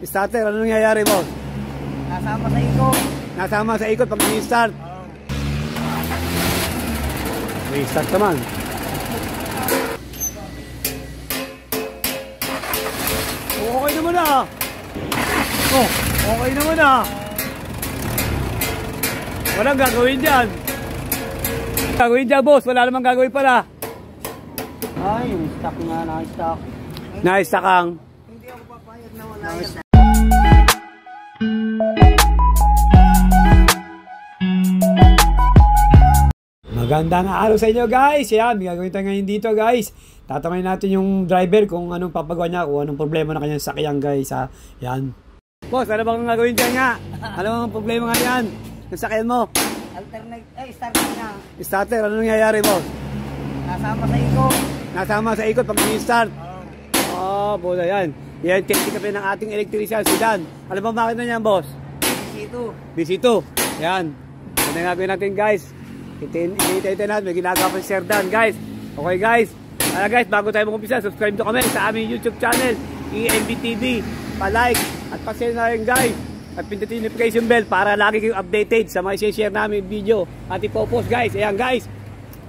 Starter, ano nangyayari, boss? Nasama sa ikot. Nasama sa ikot pag i-start. May start naman. Okay naman ah. Oh, okay naman ah. Walang gagawin dyan. Gagawin dyan, boss. Wala namang gagawin pala. Ay, yung stock nga, naka-stock. Na-stock ang. Hindi ako papayag na wala yan. Magandang araw sa inyo, guys. Yan, gagawin tayo ngayon dito, guys. Tatanungin natin yung driver kung anong papagawa niya, kung anong problema na kanyang sakyan, guys, ha. Yan. Boss, ano bang gagawin dyan nga? Ano bang problema nga yan? Yung sakyan mo? Alternate, starter nga. Starter, ano nangyayari, boss? Nasama sa ikot. Nasama sa ikot pag i-start. Oh, boss, yan. Yan, check up ng ating electrician, si Dan. Ano bang makina niyan, boss? DC2. DC2. Yan. Ano yung gagawin natin, guys? Ito natin, may ginagawa pa si Sir Dan, guys. Okay, guys. Guys, bago tayo mag-umpisa, subscribe to kami sa aming YouTube channel, ENBTV. Pa-like at pa-share na rin, guys. At pindutin yung notification bell para lagi kayong updated sa mga share namin video at ipopost, guys. Ayan, guys.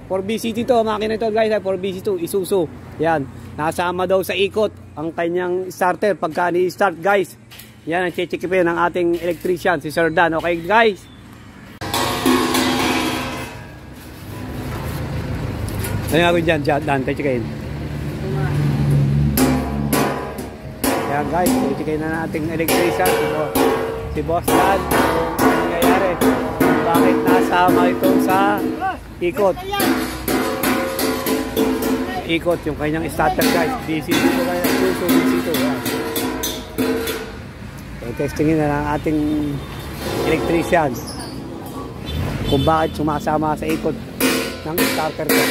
For BCT to, makina ito, guys. For BC2, Isuzu. Ayan. Nasama daw sa ikot ang kanyang starter pagka ni-start, guys. Yan ang check-checkipin ng ating electrician, si Sir Dan. Okay, guys. Ano nga ko dyan, Dan? Check-checkin. Yan, guys. Check-checkin na natin electrician. Si Boss Dan. Ano nangyayari? Bakit nasama ito sa ikot? Ikot yung kanyang starter, guys. DC2 kaya. DC2. Testingin na ng ating electrician kung bakit sumasama sa ikot ng starter ko.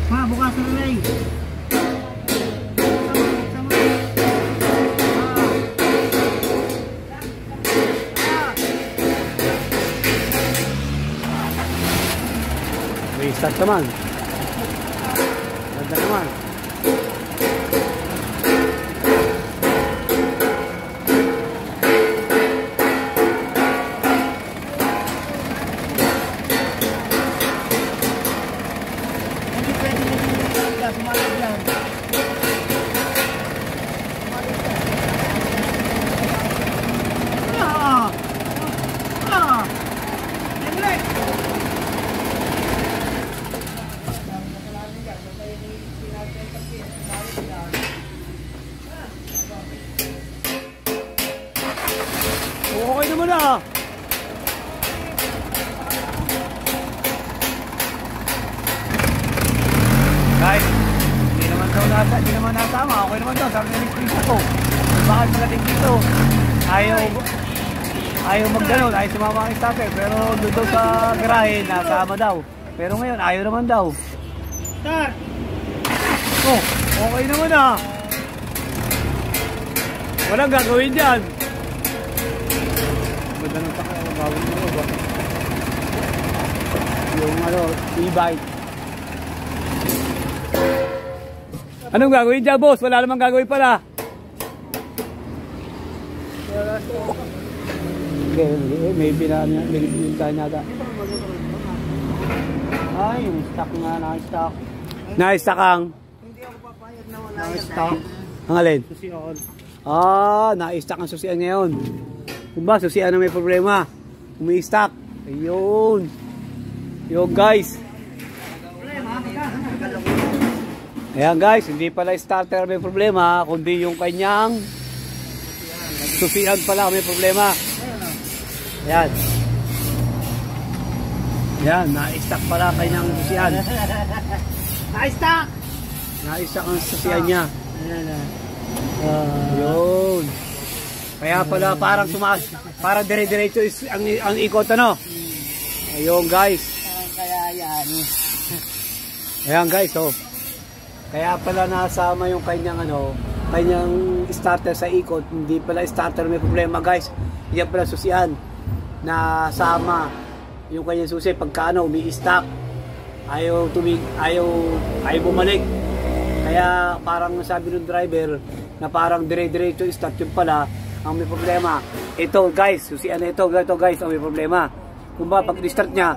Ma, bukas na rin. May start naman. Ganda naman. Okay naman ah. Guys, hindi naman nasama. Okay naman daw. Sabi ng electrician ko. Bakit magating dito? Ayaw magganon. Ayaw sumama ang starter. Pero doon daw sa garahe, nasama daw. Pero ngayon, ayaw naman daw. Start! Oh, okay naman ah. Walang gagawin dyan. Ganda ng sakay. Bawin mo ba? Yung e-bike. Anong gagawin dyan, boss? Wala namang gagawin pala. Okay, may binibigyan niya. Ay, yung stock nga, naka-stock. Na-stock ang? Hindi ako papayag na wala yan. Naka-stock. Ang alin? Susiyon. Na-stock ang susian ngayon. Kung ba, susian na may problema. Umi-stock. Ayun. Ayun, guys. Ayan, guys. Hindi pala starter may problema, kundi yung kanyang susian pala may problema. Ayan. Ayan, na-stock pala kanyang susian. Naka-stock! Na-stock ang susian niya. Ayan. Yun. Kaya pala parang dire-diretso ang ikot, ano? Ayun, guys. Kaya yan. Ayan, guys, oh. Kaya pala nasama yung kanyang starter sa ikot. Hindi pala starter may problema, guys. Yan pala susian. Nasama yung kanyang susi pagka umi-stock. ayaw bumalik. Kaya parang sabi ng driver na parang dire-diretso start, yung pala ang may problema. Ito guys, susian na ito guys ang may problema. Kung ba pag restart niya,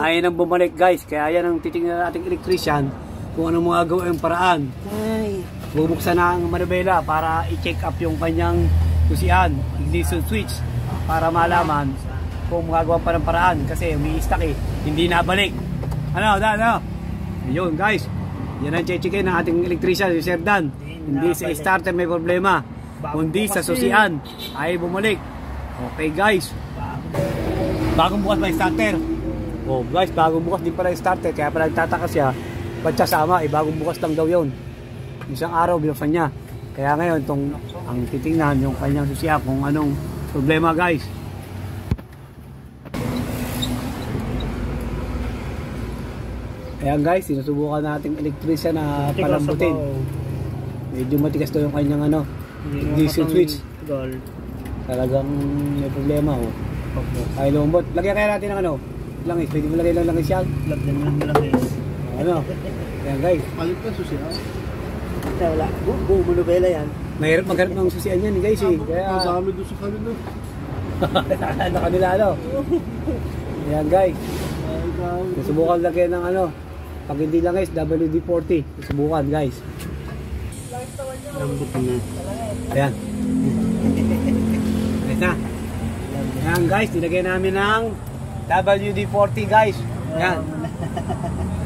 ayaw nang bumalik guys. Kaya yan ang titingnan nating electrician kung anong mga gawin yung paraan. Bubuksan na ang manubela para i-check up yung kanyang susian, ignition switch, para malaman kung magagawa pa ng paraan kasi umi-stuck hindi nabalik. Ano? Yun guys. Yan ang checkin ng ating electrician, si Sir Dan. Hindi sa starter may problema, kundi sa susian ay bumalik. Okay guys. Bagong bukas ba yung starter? Oh guys, bagong bukas din pala yung starter. Kaya pala nagtataka siya, ba't siya sama? Bagong bukas lang daw yun. Isang araw binuksan niya. Kaya ngayon, ang titingnan yung kanyang susian kung anong problema guys. Ayan guys, sinusubukan nating electrician na palambutin. Medyo matigas daw yung kanyang ignition switch. Talagang may problema ay lumambot. Lagyan kaya natin ng langis. Pwede mo lagay lang langis yan? Lagyan mo lang langis. Ayan guys. Palit ka susian? Wala. Buong manubela yan. Mahirap maghanap ng susian yan guys Kaya kasama doon sa kanila. Ano kanila Ayan guys. Susubukan lagyan ng pag hindi lang guys, WD-40. Susubukan guys. Lambutin na. Ayan. Guys na. Ayan guys, nilagyan namin ng WD-40 guys. Ayan.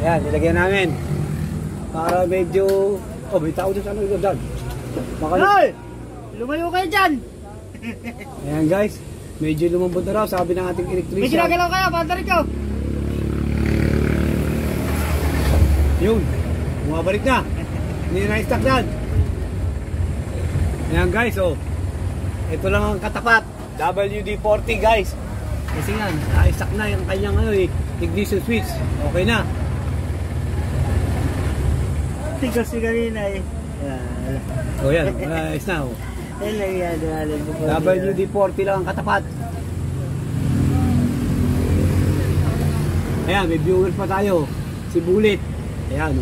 Ayan, nilagyan namin. Para medyo... Oh, may tao doon sa dyan. Hoy! Lumayo kayo dyan! Ayan guys, medyo lumambot na raw, sabi ng ating electrician. May ginagalaw kayo, pantarin ko! Yun, bumabalik na. Hindi na i-stack dyan. Ayan guys, ito lang ang katapat. WD-40 guys. Kasi nga, na-stack na yung kanyang ignition switch. Okay na. Tigas si kanina Yan, ayos na WD-40 lang ang katapat. Ayan, may viewers pa tayo. Si Bullet. Ayan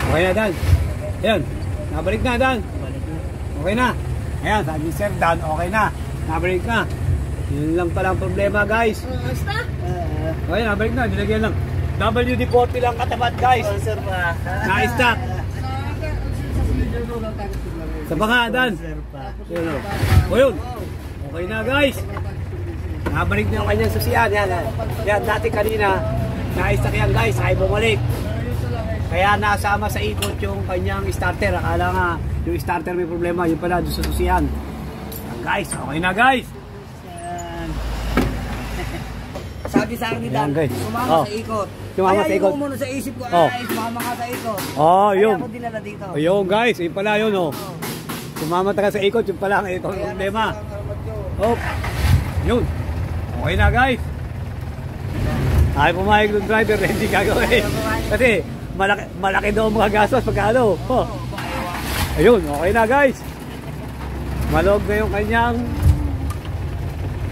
Okay na Dan. Ayan, nabalik na Dan. Okay na. Ayan, sabi Sir Dan, okay na. Nabalik na. Yun lang pala ang problema guys. Okay, nabalik na. Nilagyan lang WD-40 lang katapat guys. Na-stack. Sa baka Dan. Yun. Okay na guys. Nabalik na yung kanyang susian. Yan, dati kanina na-stack yan guys, ay bumalik. Kaya nasama sa ikot yung kanyang starter. Akala nga yung starter may problema, yung pala doon sa susian. Yan guys, okay na guys. Sabi sa akin ni Dan, sumama sa ikot. Sumama sa ikot. Kaya yung muna sa isip ko, sumama ka sa ikot. Yun. Kaya ako dinala dito. Yun guys, yun pala yun Sumama taga sa ikot, yung pala ang problema. Yun. Okay na guys. Ay pumayag ng driver, hindi gagawin. Kasi malaki daw mga gastos pagka Ayun, okay na guys. Malog na yung kanyang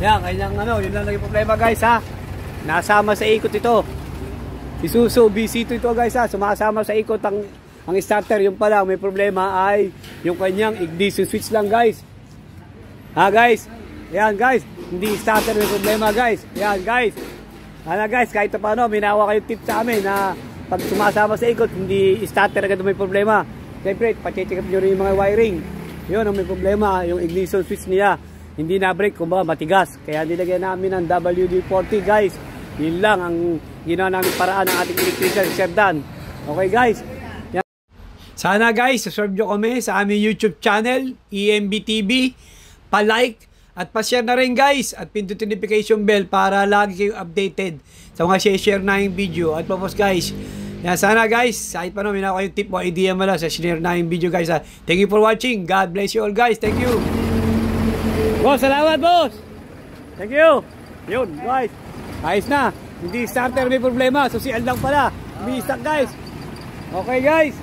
yun lang naging problema guys Nasama sa ikot ito. Isuzu BC2 ito guys Sumasama sa ikot ang starter. Yung pala may problema ay yung kanyang ignition switch lang guys. Guys. Ayan guys, hindi starter may problema guys. Ayan guys. Guys, kahit paano, minawa kayo tip sa amin na pag sumasama sa ikot, hindi starter agad may problema. Siyempre, pacheck up nyo rin yung mga wiring. Yun ang may problema, yung ignition switch niya. Hindi na-break, kumbaga matigas. Kaya nilagyan namin ng WD-40 guys. Yun lang ang ginawa namin paraan ng ating electrician, Sir Dan. Okay guys. Yan. Sana guys, subscribe nyo kami sa aming YouTube channel, EMB TV. Pa-like at pa-share na rin guys. At pindutin notification bell para lagi kayong updated sa mga share na yung video. At tapos guys, yan, sana guys, kahit pa no, minaw kayong tip o idea mo lang sa share na yung video guys Thank you for watching. God bless you all guys. Thank you. Boss, salamat boss. Thank you. Yun guys, ayos na. Hindi starter may problema. Susian lang pala. May stock guys. Okay guys.